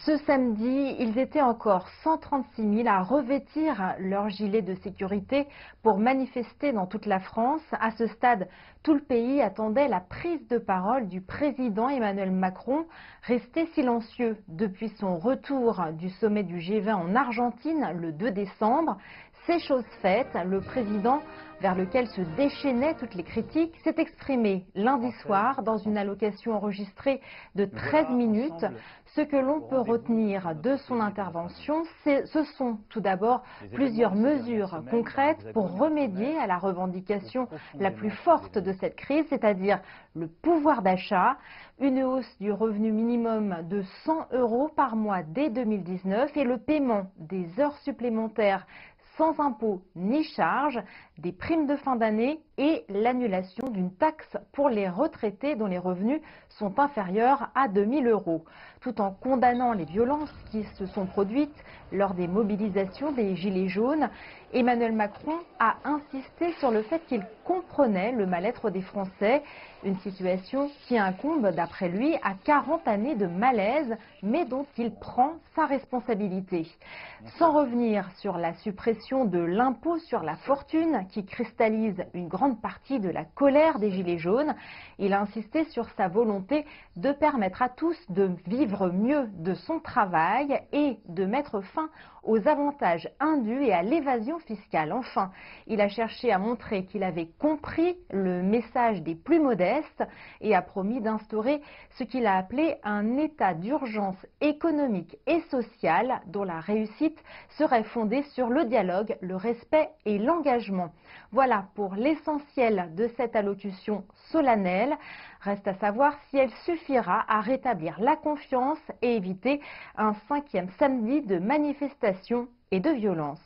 Ce samedi, ils étaient encore 136 000 à revêtir leur gilet de sécurité pour manifester dans toute la France. À ce stade, tout le pays attendait la prise de parole du président Emmanuel Macron, resté silencieux depuis son retour du sommet du G20 en Argentine le 2 décembre. C'est chose faite, le président, vers lequel se déchaînaient toutes les critiques, s'est exprimé lundi soir dans une allocution enregistrée de 13 minutes. Ce que l'on peut retenir de son intervention, ce sont tout d'abord plusieurs mesures concrètes pour remédier à la revendication la plus forte de cette crise, c'est-à-dire le pouvoir d'achat, une hausse du revenu minimum de 100 € par mois dès 2019 et le paiement des heures supplémentaires sans impôt ni charge, des primes de fin d'année et l'annulation d'une taxe pour les retraités dont les revenus sont inférieurs à 2 000 €. Tout en condamnant les violences qui se sont produites lors des mobilisations des Gilets jaunes, Emmanuel Macron a insisté sur le fait qu'il comprenait le mal-être des Français, une situation qui incombe, d'après lui, à 40 années de malaise, mais dont il prend sa responsabilité. Sans revenir sur la suppression de l'impôt sur la fortune, qui cristallise une grande partie de la colère des Gilets jaunes, il a insisté sur sa volonté de permettre à tous de vivre mieux de son travail et de mettre fin aux avantages indus et à l'évasion fiscale. Enfin, il a cherché à montrer qu'il avait compris le message des plus modestes et a promis d'instaurer ce qu'il a appelé un état d'urgence économique et sociale dont la réussite serait fondée sur le dialogue, le respect et l'engagement. Voilà pour l'essentiel de cette allocution solennelle. Reste à savoir si elle suffira à rétablir la confiance et éviter un 5e samedi de manifestations et de violence.